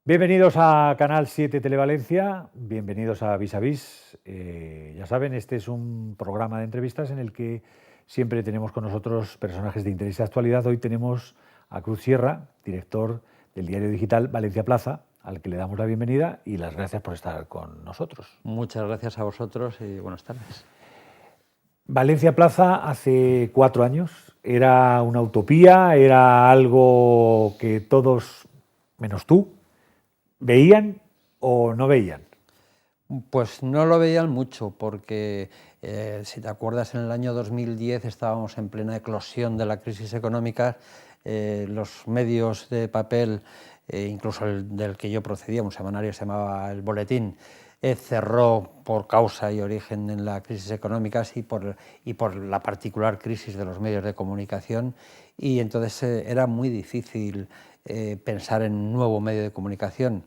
Bienvenidos a Canal 7 Televalencia, bienvenidos a Vis a Vis. Ya saben, este es un programa de entrevistas en el que siempre tenemos con nosotros personajes de interés y actualidad. Hoy tenemos a Cruz Sierra, director del diario digital Valencia Plaza, al que le damos la bienvenida y las gracias por estar con nosotros. Muchas gracias a vosotros y buenas tardes. Valencia Plaza hace 4 años era una utopía, era algo que todos, menos tú, ¿veían o no veían? Pues no lo veían mucho porque, si te acuerdas, en el año 2010 estábamos en plena eclosión de la crisis económica. Los medios de papel, incluso el del que yo procedía, un semanario se llamaba El Boletín, cerró por causa y origen en la crisis económica y por la particular crisis de los medios de comunicación, y entonces era muy difícil pensar en un nuevo medio de comunicación.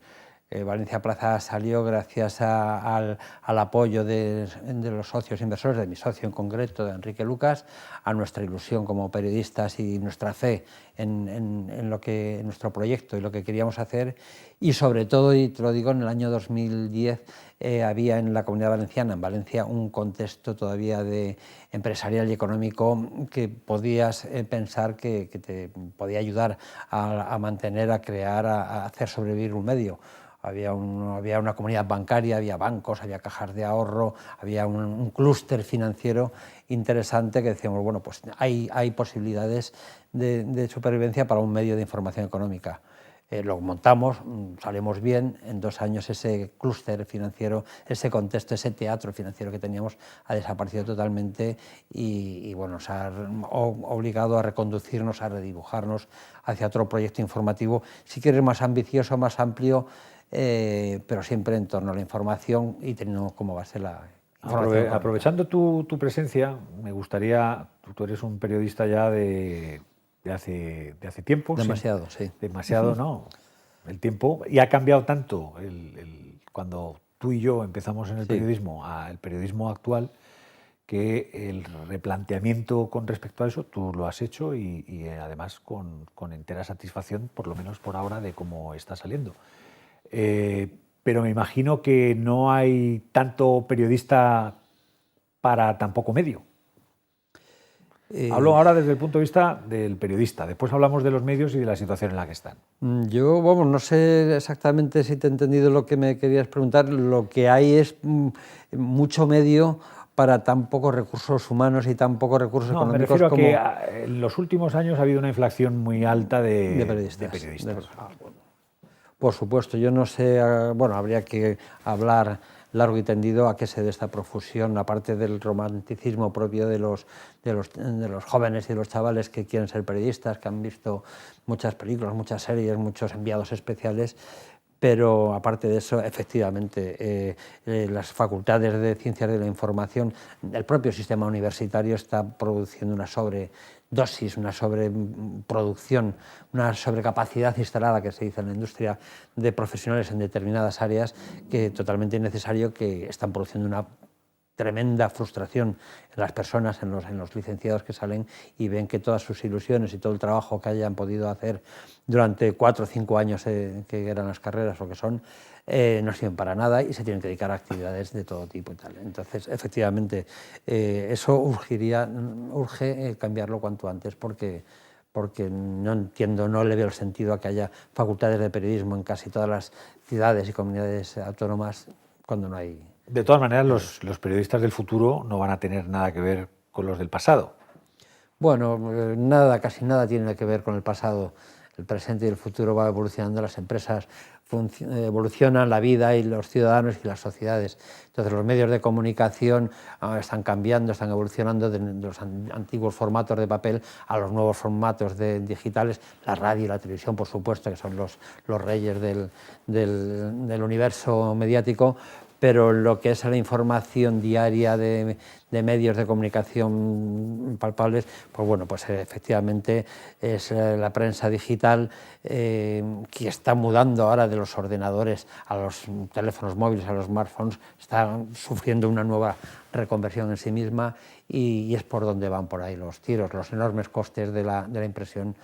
Valencia Plaza salió gracias al apoyo de los socios inversores, de mi socio en concreto, de Enrique Lucas, a nuestra ilusión como periodistas y nuestra fe en nuestro proyecto y lo que queríamos hacer. Y sobre todo, y te lo digo, en el año 2010 había en la Comunidad Valenciana, en Valencia, un contexto todavía de empresarial y económico que podías pensar que te podía ayudar a mantener, a crear, a hacer sobrevivir un medio. Había una comunidad bancaria, había bancos, había cajas de ahorro, había un clúster financiero interesante que decíamos, bueno, pues hay posibilidades de supervivencia para un medio de información económica. Lo montamos, salimos bien, en 2 años ese clúster financiero, ese contexto, ese teatro financiero que teníamos ha desaparecido totalmente y bueno, nos ha obligado a reconducirnos, a redibujarnos hacia otro proyecto informativo, si quieres más ambicioso, más amplio, pero siempre en torno a la información y teniendo como base la información. Aprovechando tu presencia, me gustaría, tú eres un periodista ya de hace tiempo. Demasiado, sí. Demasiado, ¿no? El tiempo, y ha cambiado tanto cuando tú y yo empezamos en el periodismo al periodismo actual, que el replanteamiento con respecto a eso tú lo has hecho y además con entera satisfacción, por lo menos por ahora, de cómo está saliendo. Pero me imagino que no hay tanto periodista para tan poco medio. Hablo ahora desde el punto de vista del periodista, después hablamos de los medios y de la situación en la que están. Yo, vamos, no sé exactamente si te he entendido lo que me querías preguntar. Lo que hay es mucho medio para tan pocos recursos humanos y tan pocos recursos económicos. Me refiero a que en los últimos años ha habido una inflación muy alta de periodistas. Por supuesto, yo no sé, bueno, habría que hablar largo y tendido a qué se debe esta profusión, aparte del romanticismo propio de los jóvenes y de los chavales que quieren ser periodistas, que han visto muchas películas, muchas series, muchos enviados especiales. Pero aparte de eso, efectivamente, las facultades de ciencias de la información, el propio sistema universitario está produciendo una sobredosis, una sobreproducción, una sobrecapacidad instalada, que se dice en la industria, de profesionales en determinadas áreas, que es totalmente innecesario, que están produciendo una tremenda frustración en las personas, en los licenciados que salen y ven que todas sus ilusiones y todo el trabajo que hayan podido hacer durante 4 o 5 años, que eran las carreras o que son, no sirven para nada y se tienen que dedicar a actividades de todo tipo y tal. Entonces, efectivamente, eso urge cambiarlo cuanto antes, porque no entiendo, no le veo el sentido a que haya facultades de periodismo en casi todas las ciudades y comunidades autónomas cuando no hay. De todas maneras, los periodistas del futuro no van a tener nada que ver con los del pasado. Bueno, casi nada tiene que ver con el pasado. El presente y el futuro va evolucionando, las empresas evolucionan, la vida y los ciudadanos y las sociedades. Entonces los medios de comunicación están cambiando, están evolucionando de los antiguos formatos de papel a los nuevos formatos digitales. La radio y la televisión, por supuesto, que son los reyes del universo mediático, pero lo que es la información diaria de medios de comunicación palpables, pues bueno, pues efectivamente es la prensa digital, que está mudando ahora de los ordenadores a los teléfonos móviles, a los smartphones, está sufriendo una nueva reconversión en sí misma y es por donde van por ahí los tiros. Los enormes costes de la impresión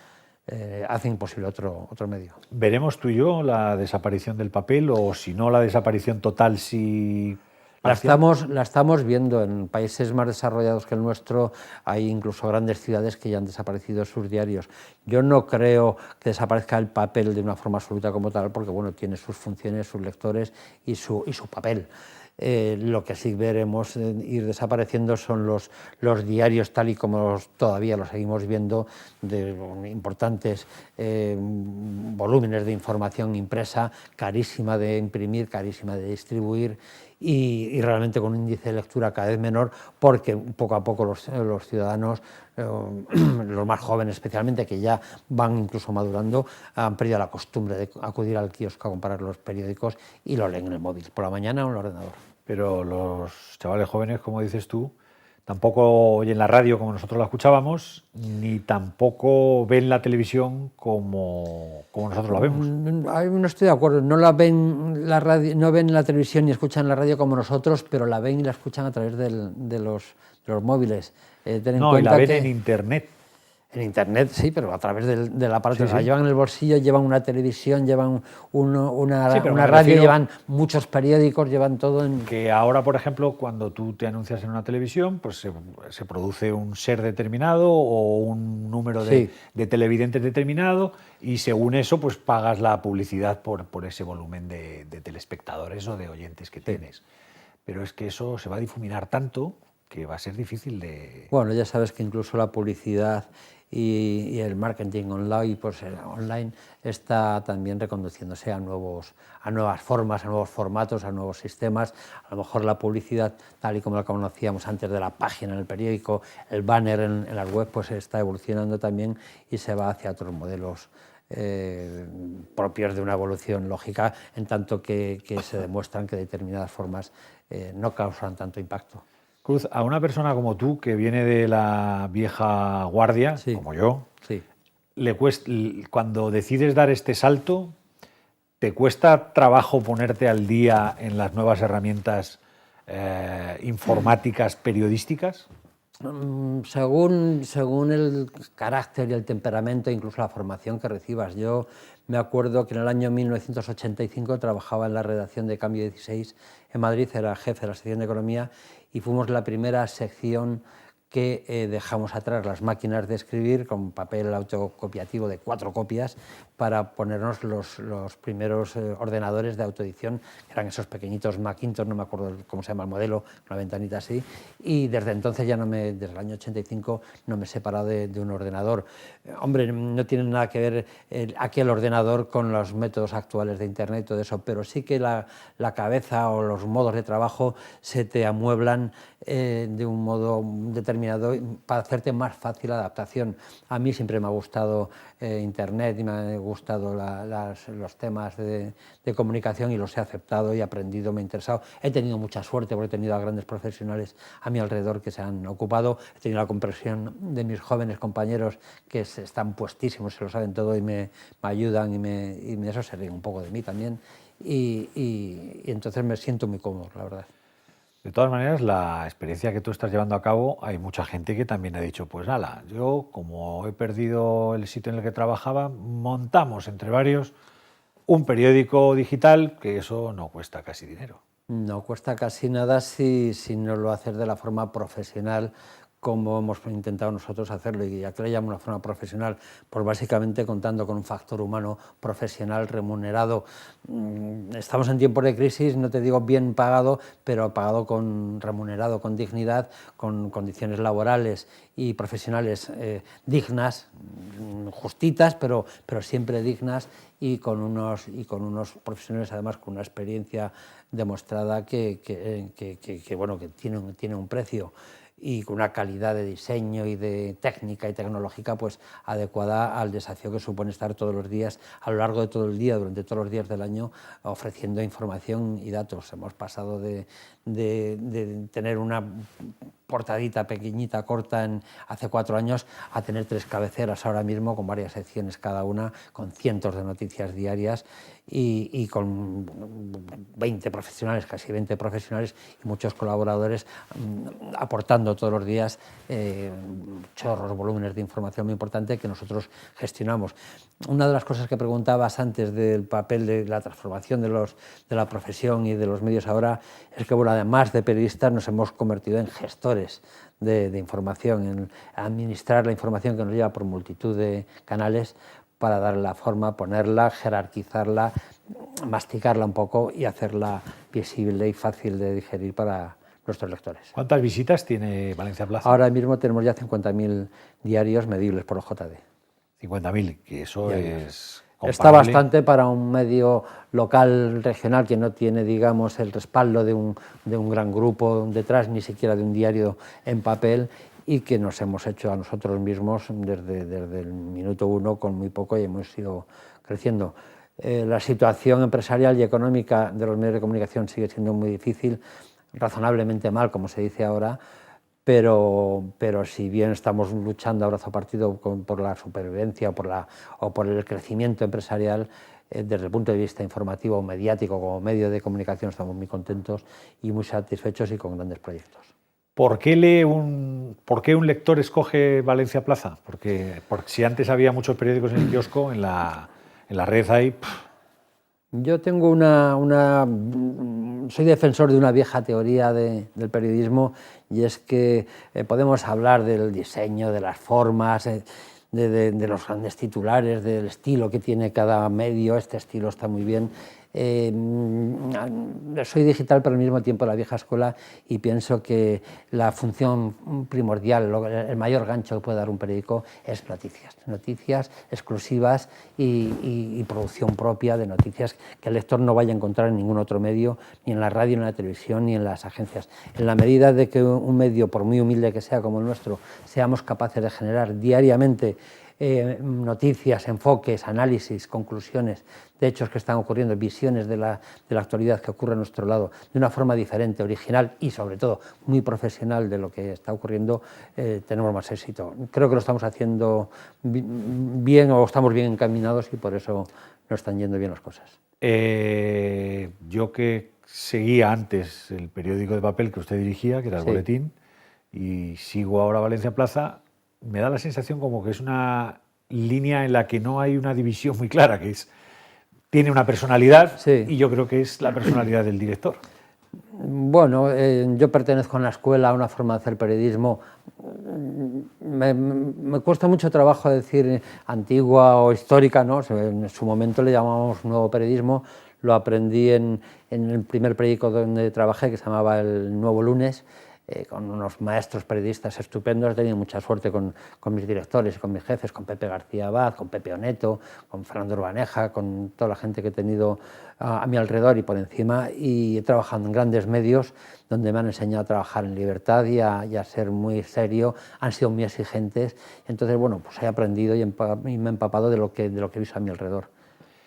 hace imposible otro medio. ¿Veremos tú y yo la desaparición del papel o si no la desaparición total, si parcial? La estamos viendo en países más desarrollados que el nuestro, hay incluso grandes ciudades que ya han desaparecido sus diarios. Yo no creo que desaparezca el papel de una forma absoluta como tal, porque bueno, tiene sus funciones, sus lectores y su papel. Lo que sí veremos ir desapareciendo son los diarios tal y como todavía los seguimos viendo, de importantes volúmenes de información impresa, carísima de imprimir, carísima de distribuir y realmente con un índice de lectura cada vez menor, porque poco a poco los ciudadanos, los más jóvenes especialmente, que ya van incluso madurando, han perdido la costumbre de acudir al kiosco a comprar los periódicos y lo leen en el móvil, por la mañana o en el ordenador. Pero los chavales jóvenes, como dices tú, tampoco oyen la radio como nosotros la escuchábamos, ni tampoco ven la televisión como nosotros la vemos. No estoy de acuerdo, no la ven la radio, no ven la televisión ni escuchan la radio como nosotros, pero la ven y la escuchan a través de los móviles. Ten en No, y cuenta la ven que en Internet. en Internet sí, pero a través del aparato. Sí, La sí. llevan en el bolsillo, llevan una televisión, llevan una Sí, pero me radio, refiero llevan muchos periódicos, llevan todo en... que ahora, por ejemplo, cuando tú te anuncias en una televisión, pues se produce un share determinado o un número Sí. de televidentes determinado y según eso pues pagas la publicidad por ese volumen de telespectadores o de oyentes que tienes. Pero es que eso se va a difuminar tanto que va a ser difícil de... Bueno, ya sabes que incluso la publicidad y el marketing online, pues, online está también reconduciéndose a nuevas formas, a nuevos formatos, a nuevos sistemas. A lo mejor la publicidad, tal y como la conocíamos antes de la página en el periódico, el banner en las web, pues está evolucionando también y se va hacia otros modelos propios de una evolución lógica, en tanto que se demuestran que determinadas formas no causan tanto impacto. Cruz, a una persona como tú, que viene de la vieja guardia, Sí. como yo, Sí. cuando decides dar este salto, ¿te cuesta trabajo ponerte al día en las nuevas herramientas informáticas periodísticas? Según el carácter y el temperamento, incluso la formación que recibas. Yo me acuerdo que en el año 1985 trabajaba en la redacción de Cambio 16 en Madrid, era jefe de la sección de Economía y fuimos la primera sección que dejamos atrás las máquinas de escribir con papel autocopiativo de 4 copias para ponernos los primeros ordenadores de autoedición, que eran esos pequeñitos Macintosh, no me acuerdo cómo se llama el modelo, una ventanita así, y desde entonces desde el año 85 no me he separado de un ordenador. Hombre, no tiene nada que ver aquel ordenador con los métodos actuales de Internet y todo eso, pero sí que la cabeza o los modos de trabajo se te amueblan de un modo determinado para hacerte más fácil la adaptación. A mí siempre me ha gustado Internet y me han gustado los temas de comunicación y los he aceptado y aprendido, me ha interesado. He tenido mucha suerte porque he tenido a grandes profesionales a mi alrededor que se han ocupado. He tenido la comprensión de mis jóvenes compañeros que están puestísimos, se lo saben todo y me ayudan y eso se ríen un poco de mí también. Y entonces me siento muy cómodo, la verdad. De todas maneras, la experiencia que tú estás llevando a cabo, hay mucha gente que también ha dicho, pues ala, yo como he perdido el sitio en el que trabajaba, montamos entre varios un periódico digital, que eso no cuesta casi dinero. No cuesta casi nada si no lo haces de la forma profesional como hemos intentado nosotros hacerlo. ¿Y a qué le llamo una forma profesional? Pues básicamente contando con un factor humano profesional remunerado. Estamos en tiempos de crisis, no te digo bien pagado, pero pagado remunerado con dignidad, con condiciones laborales y profesionales dignas, justitas, pero siempre dignas y con unos profesionales además con una experiencia demostrada que tiene un precio y con una calidad de diseño y de técnica y tecnológica pues adecuada al desafío que supone estar todos los días, a lo largo de todo el día, durante todos los días del año, ofreciendo información y datos. Hemos pasado de tener una portadita pequeñita, corta, hace 4 años, a tener 3 cabeceras ahora mismo, con varias secciones cada una, con cientos de noticias diarias y con 20 profesionales, casi 20 profesionales y muchos colaboradores aportando todos los días chorros, volúmenes de información muy importante que nosotros gestionamos. Una de las cosas que preguntabas antes del papel de la transformación de la profesión y de los medios ahora es que, bueno, además de periodistas nos hemos convertido en gestores de información, en administrar la información que nos llega por multitud de canales para darle la forma, ponerla, jerarquizarla, masticarla un poco y hacerla visible y fácil de digerir para nuestros lectores. ¿Cuántas visitas tiene Valencia Plaza? Ahora mismo tenemos ya 50.000 diarios medibles por los JD. 50.000, que eso es comparable. Está bastante para un medio local, regional, que no tiene, digamos, el respaldo de un gran grupo detrás, ni siquiera de un diario en papel, y que nos hemos hecho a nosotros mismos desde el minuto 1 con muy poco y hemos ido creciendo. La situación empresarial y económica de los medios de comunicación sigue siendo muy difícil, razonablemente mal, como se dice ahora, pero si bien estamos luchando a brazo partido por la supervivencia o por el crecimiento empresarial, desde el punto de vista informativo o mediático como medio de comunicación estamos muy contentos y muy satisfechos y con grandes proyectos. ¿Por qué un lector escoge Valencia Plaza? Porque si antes había muchos periódicos en el kiosco, en la red hay... Yo tengo soy defensor de una vieja teoría del periodismo, y es que podemos hablar del diseño, de las formas, de los grandes titulares, del estilo que tiene cada medio. Este estilo está muy bien. Soy digital, pero al mismo tiempo la vieja escuela, y pienso que la función primordial, el mayor gancho que puede dar un periódico es noticias exclusivas y producción propia de noticias que el lector no vaya a encontrar en ningún otro medio, ni en la radio, ni en la televisión, ni en las agencias. En la medida de que un medio, por muy humilde que sea como el nuestro, seamos capaces de generar diariamente noticias, enfoques, análisis, conclusiones de hechos que están ocurriendo, visiones de la actualidad que ocurre a nuestro lado, de una forma diferente, original y sobre todo muy profesional de lo que está ocurriendo, tenemos más éxito. Creo que lo estamos haciendo bien, o estamos bien encaminados, y por eso nos están yendo bien las cosas. Yo, que seguía antes el periódico de papel que usted dirigía, que era el Boletín, y sigo ahora Valencia Plaza, me da la sensación como que es una línea en la que no hay una división muy clara, que tiene una personalidad, y yo creo que es la personalidad del director. Bueno, yo pertenezco a una escuela, a una forma de hacer periodismo. Me cuesta mucho trabajo decir antigua o histórica, ¿no? En su momento le llamamos nuevo periodismo. Lo aprendí en el primer periódico donde trabajé, que se llamaba El Nuevo Lunes, con unos maestros periodistas estupendos. He tenido mucha suerte con mis directores y con mis jefes, con Pepe García Abad, con Pepe Oneto, con Fernando Urbaneja, con toda la gente que he tenido a mi alrededor y por encima, y he trabajado en grandes medios donde me han enseñado a trabajar en libertad y a ser muy serio. Han sido muy exigentes. Entonces, bueno, pues he aprendido y me he empapado de lo que he visto a mi alrededor,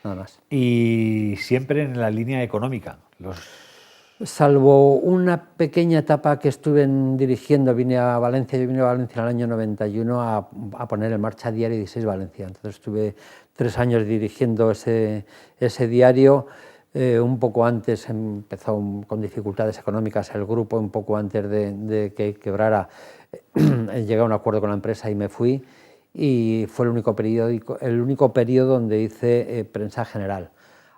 nada más. Y siempre en la línea económica. Salvo una pequeña etapa que estuve dirigiendo, yo vine a Valencia en el año 91 a poner en marcha Diario 16 Valencia. Entonces estuve 3 años dirigiendo ese diario. Un poco antes empezó con dificultades económicas el grupo, un poco antes de que quebrara, llegué a un acuerdo con la empresa y me fui, y fue el único periodo donde hice prensa general.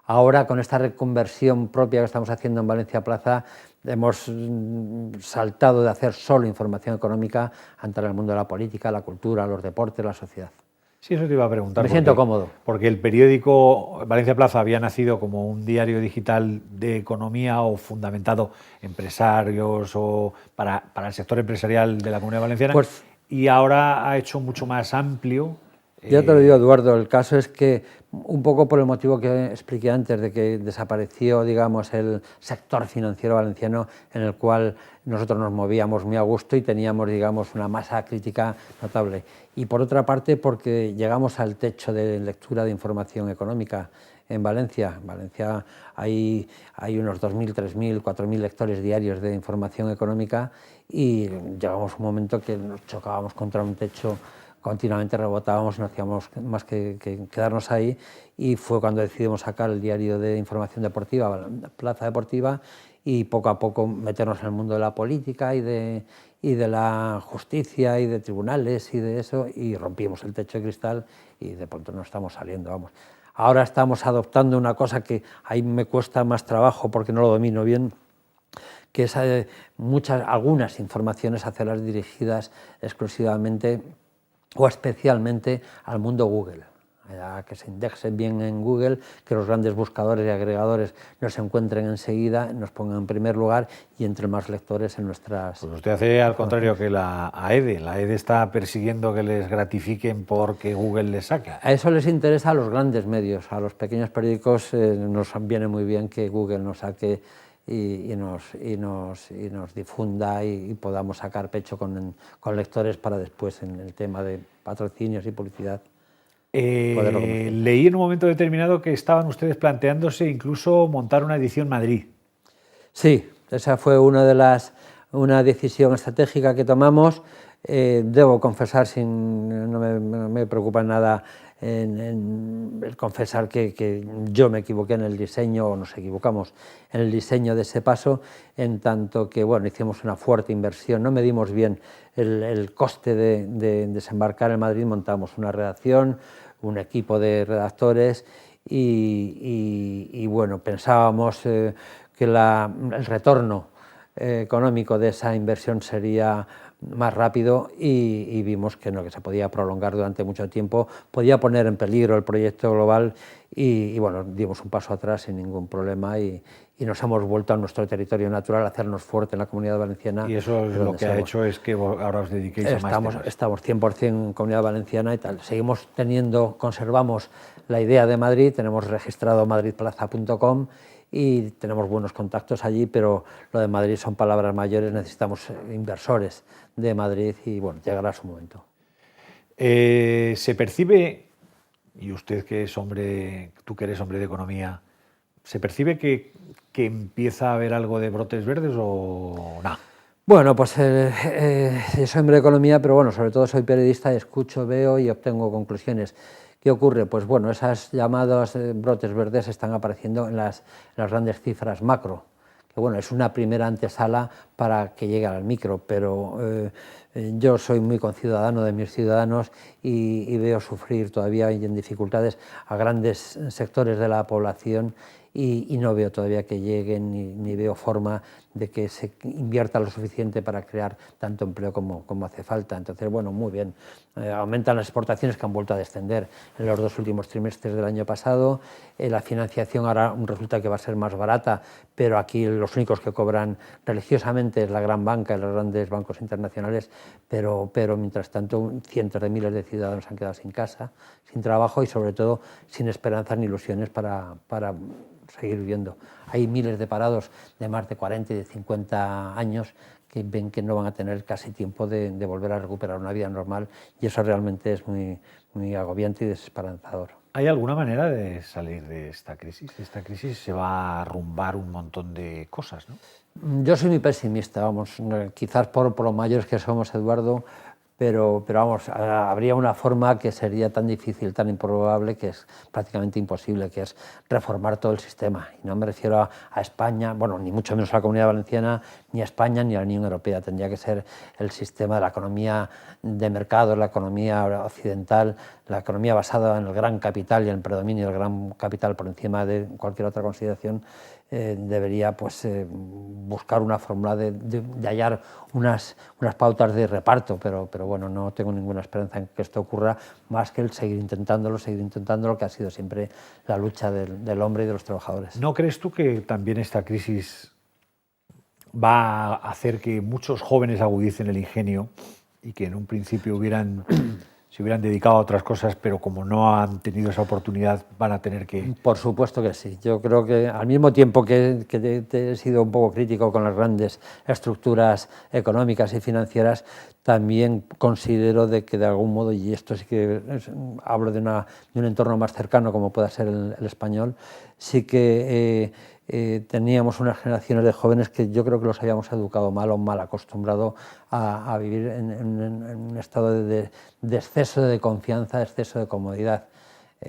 Ahora, con esta reconversión propia que estamos haciendo en Valencia Plaza, hemos saltado de hacer solo información económica a entrar en el mundo de la política, la cultura, los deportes, la sociedad. Sí, eso te iba a preguntar. Me siento cómodo. Porque el periódico Valencia Plaza había nacido como un diario digital de economía, o fundamentado empresarios o para el sector empresarial de la Comunidad Valenciana, y ahora ha hecho mucho más amplio Ya te lo digo, Eduardo, el caso es que, un poco por el motivo que expliqué antes, de que desapareció, digamos, el sector financiero valenciano en el cual nosotros nos movíamos muy a gusto y teníamos, digamos, una masa crítica notable. Y por otra parte, porque llegamos al techo de lectura de información económica en Valencia. En Valencia hay unos 2.000, 3.000, 4.000 lectores diarios de información económica y llegamos a un momento que nos chocábamos contra un techo, continuamente rebotábamos, no hacíamos más que quedarnos ahí, y fue cuando decidimos sacar el diario de información deportiva, Plaza Deportiva, y poco a poco meternos en el mundo de la política y de la justicia y de tribunales y de eso, y rompimos el techo de cristal y de pronto no estamos saliendo, vamos. Ahora estamos adoptando una cosa que ahí me cuesta más trabajo porque no lo domino bien, que es algunas informaciones, hacerlas dirigidas exclusivamente o especialmente al mundo Google, a que se indexen bien en Google, que los grandes buscadores y agregadores nos encuentren enseguida, nos pongan en primer lugar y entre más lectores en nuestras... Pues usted hace al contrario que la AEDE. La AEDE está persiguiendo que les gratifiquen porque Google les saca. A eso les interesa a los grandes medios, a los pequeños periódicos nos viene muy bien que Google nos saque y nos difunda y podamos sacar pecho con lectores para después, en el tema de patrocinios y publicidad. Leí en un momento determinado que estaban ustedes planteándose incluso montar una edición Madrid. Sí, esa fue una decisión estratégica que tomamos. Debo confesar, no me preocupa nada en el confesar que yo me equivoqué en el diseño, o nos equivocamos en el diseño de ese paso, en tanto que bueno, hicimos una fuerte inversión, no medimos bien el coste de desembarcar en Madrid, montamos una redacción, un equipo de redactores y bueno, pensábamos que el retorno económico de esa inversión sería más rápido y vimos que no, que se podía prolongar durante mucho tiempo, podía poner en peligro el proyecto global y bueno, dimos un paso atrás sin ningún problema y nos hemos vuelto a nuestro territorio natural, a hacernos fuerte en la Comunidad Valenciana. Y eso es lo que ha hecho es que ahora os dediquéis a más temas. Estamos 100% en Comunidad Valenciana y tal. Seguimos conservamos la idea de Madrid, tenemos registrado madridplaza.com y tenemos buenos contactos allí, pero lo de Madrid son palabras mayores, necesitamos inversores de Madrid y bueno, llegará su momento. Se percibe, y usted que es hombre, tú que eres hombre de economía, ¿se percibe que empieza a haber algo de brotes verdes o no? Bueno, pues soy hombre de economía, pero bueno, sobre todo soy periodista, escucho, veo y obtengo conclusiones. ¿Qué ocurre? Pues bueno, esas llamadas brotes verdes están apareciendo en las grandes cifras macro, que bueno, es una primera antesala para que llegue al micro, pero yo soy muy conciudadano de mis ciudadanos y veo sufrir todavía y en dificultades a grandes sectores de la población y no veo todavía que lleguen ni veo forma de que se invierta lo suficiente para crear tanto empleo como hace falta. Entonces, bueno, muy bien. Aumentan las exportaciones, que han vuelto a descender en los 2 últimos trimestres del año pasado. La financiación ahora resulta que va a ser más barata, pero aquí los únicos que cobran religiosamente es la gran banca y los grandes bancos internacionales, pero mientras tanto cientos de miles de ciudadanos han quedado sin casa, sin trabajo y sobre todo sin esperanzas ni ilusiones para seguir viviendo. Hay miles de parados de más de 40 y de 50 años que ven que no van a tener casi tiempo de volver a recuperar una vida normal y eso realmente es muy, muy agobiante y desesperanzador. ¿Hay alguna manera de salir de esta crisis? Esta crisis se va a arrumbar un montón de cosas, ¿no? Yo soy muy pesimista, vamos, quizás por lo mayores que somos, Eduardo, pero vamos, habría una forma que sería tan difícil, tan improbable, que es prácticamente imposible, que es reformar todo el sistema. Y no me refiero a España, bueno, ni mucho menos a la Comunidad Valenciana, ni a España, ni a la Unión Europea. Tendría que ser el sistema de la economía de mercado, la economía occidental, la economía basada en el gran capital y en el predominio del gran capital por encima de cualquier otra consideración. Debería pues, buscar una fórmula de hallar unas pautas de reparto, pero bueno, no tengo ninguna esperanza en que esto ocurra, más que el seguir intentándolo, que ha sido siempre la lucha del hombre y de los trabajadores. ¿No crees tú que también esta crisis va a hacer que muchos jóvenes agudicen el ingenio y que en un principio hubieran se hubieran dedicado a otras cosas, pero como no han tenido esa oportunidad, van a tener que... Por supuesto que sí. Yo creo que al mismo tiempo que he sido un poco crítico con las grandes estructuras económicas y financieras, también considero de que de algún modo, y esto sí que hablo de un entorno más cercano como pueda ser el español, sí que teníamos unas generaciones de jóvenes que yo creo que los habíamos educado mal o mal acostumbrado a vivir en un estado de exceso de confianza, exceso de comodidad.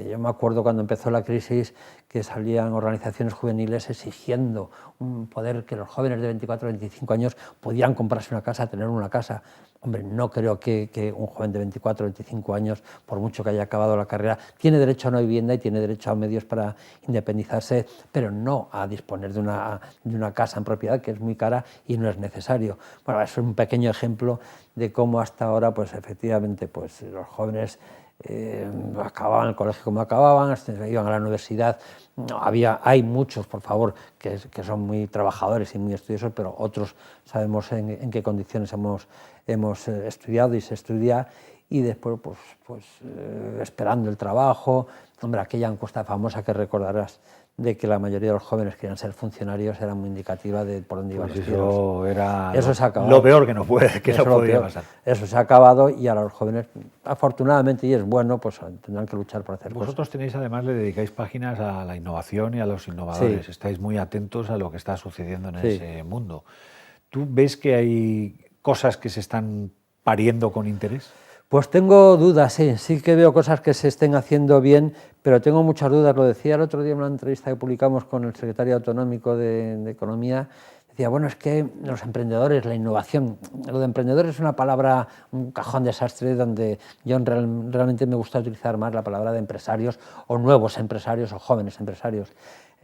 Yo me acuerdo cuando empezó la crisis que salían organizaciones juveniles exigiendo un poder que los jóvenes de 24 o 25 años podían comprarse una casa, tener una casa. Hombre, no creo que un joven de 24 o 25 años, por mucho que haya acabado la carrera, tiene derecho a una vivienda y tiene derecho a medios para independizarse, pero no a disponer de una casa en propiedad, que es muy cara y no es necesario. Bueno, eso es un pequeño ejemplo de cómo hasta ahora, pues efectivamente, pues los jóvenes acababan el colegio como acababan, iban a la universidad. No, hay muchos, por favor, que son muy trabajadores y muy estudiosos, pero otros sabemos en qué condiciones hemos estudiado y se estudia, y después esperando el trabajo. Hombre, aquella encuesta famosa que recordarás de que la mayoría de los jóvenes querían ser funcionarios era muy indicativa de por dónde iban los tiros. Eso era Eso se ha acabado. lo peor que no podía pasar. Eso se ha acabado y ahora los jóvenes, afortunadamente, y es bueno, pues tendrán que luchar por hacer Vosotros cosas. tenéis, además, le dedicáis páginas a la innovación y a los innovadores. Sí. Estáis muy atentos a lo que está sucediendo en Sí. ese mundo. ¿Tú ves que hay cosas que se están pariendo con interés? Pues tengo dudas, sí que veo cosas que se estén haciendo bien, pero tengo muchas dudas. Lo decía el otro día en una entrevista que publicamos con el secretario autonómico de Economía. Decía, bueno, es que los emprendedores, la innovación, lo de emprendedor es una palabra, un cajón desastre, donde yo realmente me gusta utilizar más la palabra de empresarios o nuevos empresarios o jóvenes empresarios.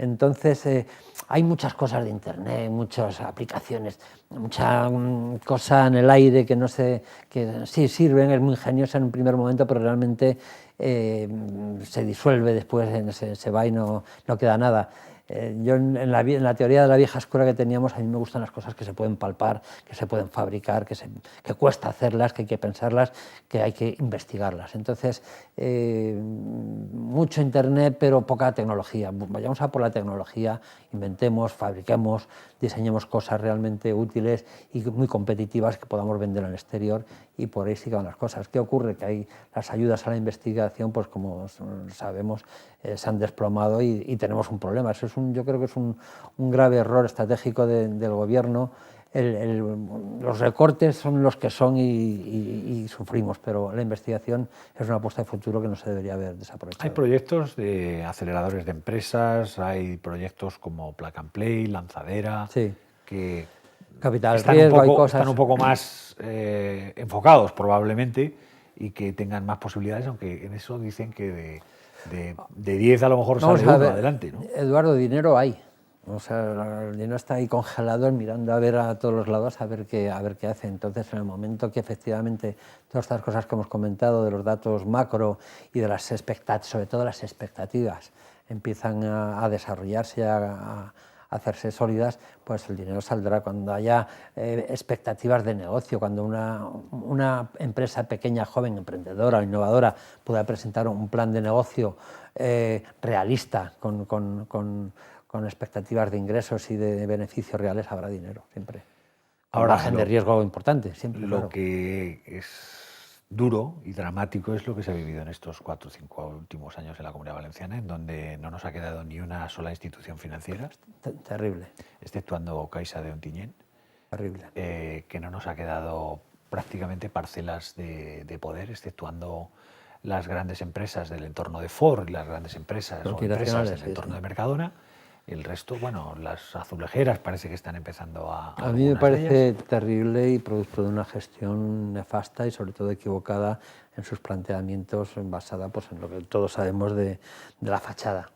Entonces, hay muchas cosas de Internet, muchas aplicaciones, mucha cosa en el aire que no sé, que sí sirven, es muy ingeniosa en un primer momento, pero realmente se disuelve después, se va y no queda nada. Yo en la teoría de la vieja escuela que teníamos, a mí me gustan las cosas que se pueden palpar, que se pueden fabricar, que cuesta hacerlas, que hay que pensarlas, que hay que investigarlas. Entonces, mucho Internet, pero poca tecnología. Vayamos a por la tecnología, inventemos, fabriquemos, diseñemos cosas realmente útiles y muy competitivas que podamos vender en el exterior, y por ahí sí que van las cosas. ¿Qué ocurre? Que hay las ayudas a la investigación, pues como sabemos, se han desplomado y tenemos un problema. Eso yo creo que es un grave error estratégico del gobierno. Los recortes son los que son y sufrimos, pero la investigación es una apuesta de futuro que no se debería haber desaprovechado. Hay proyectos de aceleradores de empresas, hay proyectos como Plug and Play, Lanzadera, sí, que capital están riesgo, hay están un poco más enfocados probablemente y que tengan más posibilidades, aunque en eso dicen que de 10 a lo mejor sale uno adelante, ¿no? Eduardo, dinero hay. O sea, el dinero está ahí congelado, mirando a ver a todos los lados, a ver qué hace. Entonces, en el momento que efectivamente todas estas cosas que hemos comentado, de los datos macro y de las expectativas, sobre todo las expectativas, empiezan a desarrollarse, a hacerse sólidas, pues el dinero saldrá. Cuando haya expectativas de negocio, cuando una empresa pequeña, joven, emprendedora, innovadora, pueda presentar un plan de negocio realista, con expectativas de ingresos y de beneficios reales, habrá dinero, siempre. Ahora, margen de riesgo importante, siempre. Lo claro. Que es duro y dramático es lo que se ha vivido en estos 4 o 5 últimos años en la Comunidad Valenciana, en donde no nos ha quedado ni una sola institución financiera. Terrible. Exceptuando Caixa de Ontinyent. Terrible. Que no nos ha quedado prácticamente parcelas de poder, exceptuando las grandes empresas del entorno de Ford y las grandes empresas o empresas del entorno de Mercadona. El resto, bueno, las azulejeras parece que están empezando a mí me parece terrible y producto de una gestión nefasta y sobre todo equivocada en sus planteamientos, basada pues, en lo que todos sabemos de la fachada.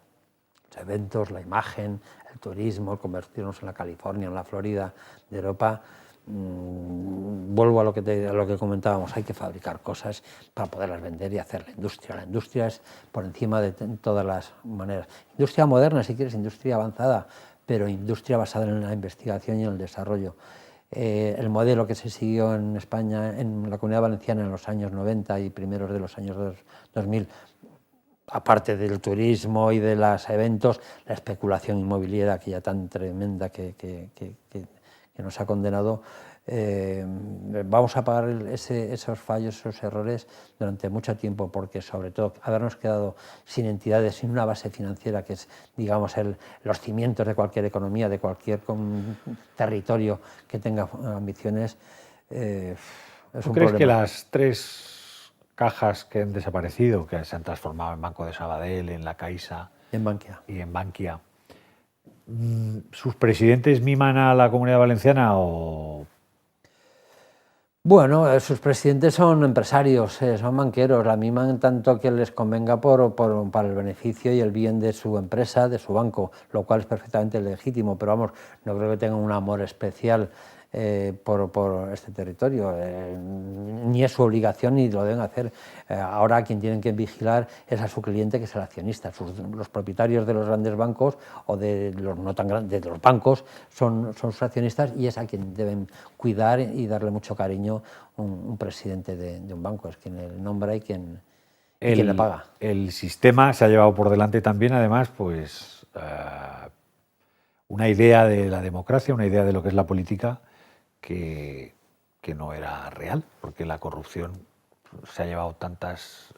Los eventos, la imagen, el turismo, el convertirnos en la California, en la Florida de Europa. Vuelvo a lo que comentábamos, hay que fabricar cosas para poderlas vender y hacer la industria. La industria es por encima de todas las maneras. Industria moderna, si quieres, industria avanzada, pero industria basada en la investigación y en el desarrollo. el modelo que se siguió en España, en la Comunidad Valenciana en los años 90 y primeros de los años 2000, aparte del turismo y de los eventos, la especulación inmobiliaria, aquella tan tremenda que nos ha condenado. Vamos a pagar esos fallos, esos errores durante mucho tiempo, porque sobre todo habernos quedado sin entidades, sin una base financiera que es, digamos, los cimientos de cualquier economía, de cualquier territorio que tenga ambiciones, es ¿Tú un crees que problema. las 3 cajas que han desaparecido, que se han transformado en Banco de Sabadell, en La Caixa En Bankia. y en Bankia, sus presidentes miman a la Comunidad Valenciana o...? Bueno, sus presidentes son empresarios, son banqueros, la miman tanto que les convenga para el beneficio y el bien de su empresa, de su banco, lo cual es perfectamente legítimo, pero vamos, no creo que tengan un amor especial por este territorio, ni es su obligación ni lo deben hacer. Ahora quien tienen que vigilar es a su cliente, que es el accionista. Los propietarios de los grandes bancos o de los no tan grandes, de los bancos son sus accionistas, y es a quien deben cuidar y darle mucho cariño un presidente de un banco, es quien le nombra y quien le paga. El sistema se ha llevado por delante también, además, pues una idea de la democracia, una idea de lo que es la política que no era real, porque la corrupción se ha llevado tantas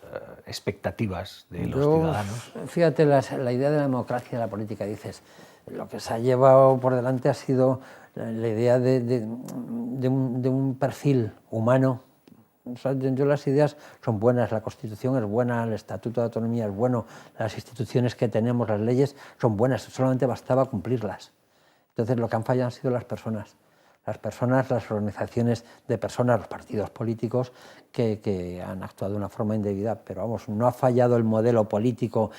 expectativas de los ciudadanos. Fíjate, la idea de la democracia, de la política, dices, lo que se ha llevado por delante ha sido la idea de un perfil humano. O sea, yo las ideas son buenas, la Constitución es buena, el Estatuto de Autonomía es bueno, las instituciones que tenemos, las leyes son buenas, solamente bastaba cumplirlas. Entonces lo que han fallado han sido las personas, las organizaciones de personas, los partidos políticos que han actuado de una forma indebida, pero vamos, no ha fallado el modelo político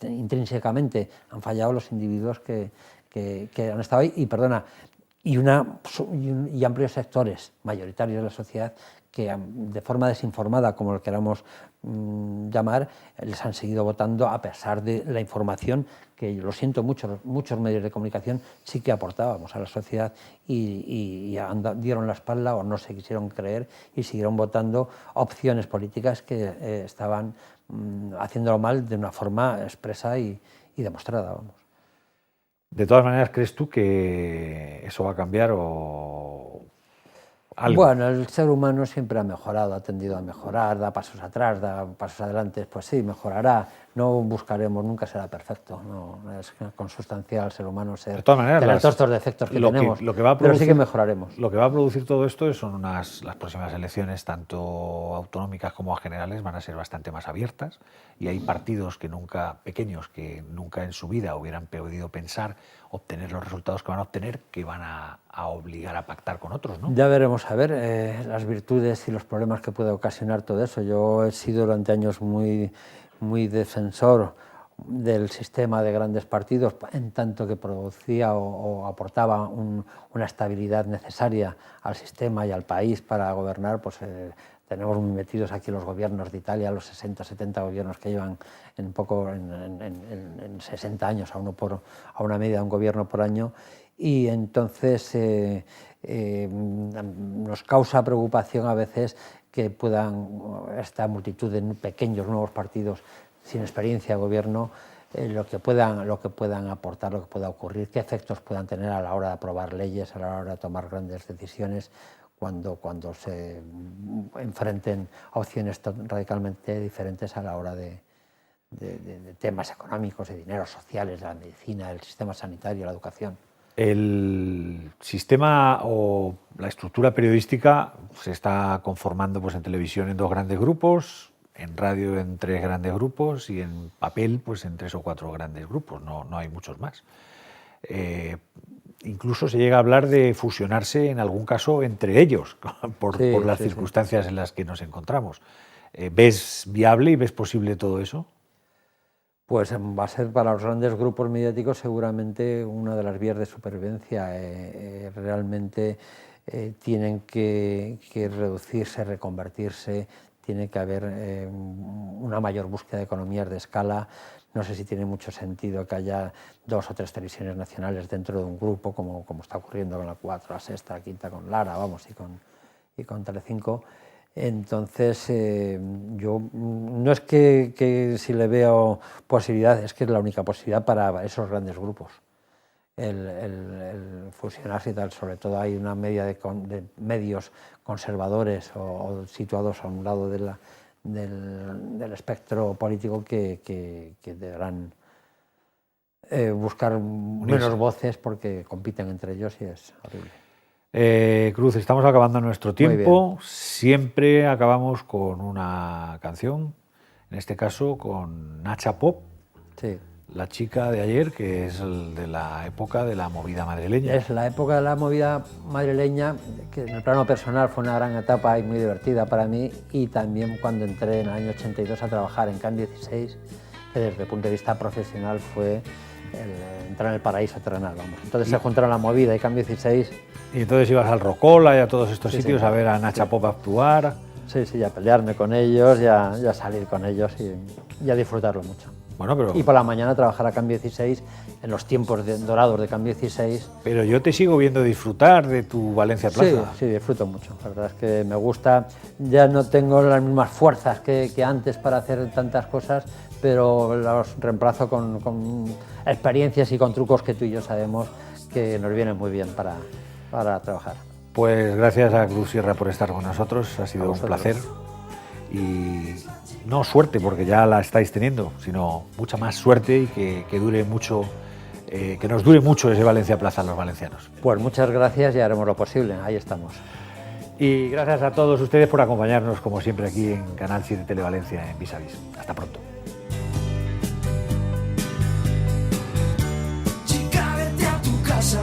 intrínsecamente, han fallado los individuos que han estado ahí, y amplios sectores mayoritarios de la sociedad que de forma desinformada, como lo queramos llamar, les han seguido votando a pesar de la información que, lo siento, muchos medios de comunicación sí que aportábamos a la sociedad, y dieron la espalda o no se quisieron creer y siguieron votando opciones políticas que estaban haciéndolo mal de una forma expresa y demostrada, vamos. De todas maneras, ¿crees tú que eso va a cambiar o algo? Bueno, el ser humano siempre ha mejorado, ha tendido a mejorar, da pasos atrás, da pasos adelante, pues sí, mejorará. No buscaremos, nunca será perfecto, no es consustancial al ser humano de todas maneras, tener todos estos defectos que tenemos, pero sí que mejoraremos. Lo que va a producir todo esto son las próximas elecciones, tanto autonómicas como generales, van a ser bastante más abiertas, y hay partidos pequeños, que nunca en su vida hubieran podido pensar obtener los resultados que van a obtener, que van a obligar a pactar con otros, ¿no? Ya veremos a ver las virtudes y los problemas que puede ocasionar todo eso. Yo he sido durante años muy defensor del sistema de grandes partidos, en tanto que producía o aportaba una estabilidad necesaria al sistema y al país para gobernar. Pues tenemos muy metidos aquí los gobiernos de Italia, los 60, 70 gobiernos que llevan en 60 años, a una media de un gobierno por año, y entonces nos causa preocupación a veces que puedan esta multitud de pequeños nuevos partidos sin experiencia de gobierno, lo que puedan aportar, lo que pueda ocurrir, qué efectos puedan tener a la hora de aprobar leyes, a la hora de tomar grandes decisiones, cuando se enfrenten a opciones radicalmente diferentes a la hora de temas económicos, de dineros sociales, de la medicina, del sistema sanitario, la educación. El sistema o la estructura periodística se está conformando, pues, en televisión en 2 grandes grupos, en radio en 3 grandes grupos, y en papel, pues, en 3 o 4 grandes grupos, no hay muchos más. Incluso se llega a hablar de fusionarse en algún caso entre ellos, por las circunstancias en las que nos encontramos. ¿Ves viable y ves posible todo eso? Pues va a ser para los grandes grupos mediáticos seguramente una de las vías de supervivencia. Realmente tienen que reducirse, reconvertirse, tiene que haber una mayor búsqueda de economías de escala. No sé si tiene mucho sentido que haya 2 o 3 televisiones nacionales dentro de un grupo, como está ocurriendo con la 4, la Sexta, la Quinta con Lara, vamos, y con Telecinco. Entonces, yo no es que si le veo posibilidad, es que es la única posibilidad para esos grandes grupos. El fusionarse y tal, sobre todo hay una media de medios conservadores o situados a un lado del espectro político que deberán buscar menos voces porque compiten entre ellos y es horrible. Cruz, estamos acabando nuestro tiempo. Siempre acabamos con una canción, en este caso con Nacha Pop, sí. La chica de ayer, que es de la época de la movida madrileña. Es la época de la movida madrileña, que en el plano personal fue una gran etapa y muy divertida para mí, y también cuando entré en el año 82 a trabajar en Cambio 16, que desde el punto de vista profesional fue entrar en el paraíso terrenal, vamos. Entonces se juntaron la movida y Cambio 16. Y entonces ibas al Rocola y a todos estos sitios a ver a Nacha Pop actuar. Sí, sí, a pelearme con ellos, ya salir con ellos y a disfrutarlo mucho. Bueno, pero... Y por la mañana trabajar a Cambio 16, en los tiempos dorados de Cambio 16. Pero yo te sigo viendo disfrutar de tu Valencia Plaza. Sí, disfruto mucho. La verdad es que me gusta. Ya no tengo las mismas fuerzas que antes para hacer tantas cosas, pero los reemplazo con experiencias y con trucos que tú y yo sabemos que nos vienen muy bien para trabajar. Pues gracias a Cruz Sierra por estar con nosotros, ha sido un placer. Y no suerte, porque ya la estáis teniendo, sino mucha más suerte y que dure mucho, que nos dure mucho ese Valencia Plaza a los valencianos. Pues muchas gracias y haremos lo posible, ahí estamos. Y gracias a todos ustedes por acompañarnos, como siempre, aquí en Canal 7 Televalencia en Vis a Vis. Hasta pronto. Chica, vete a tu casa.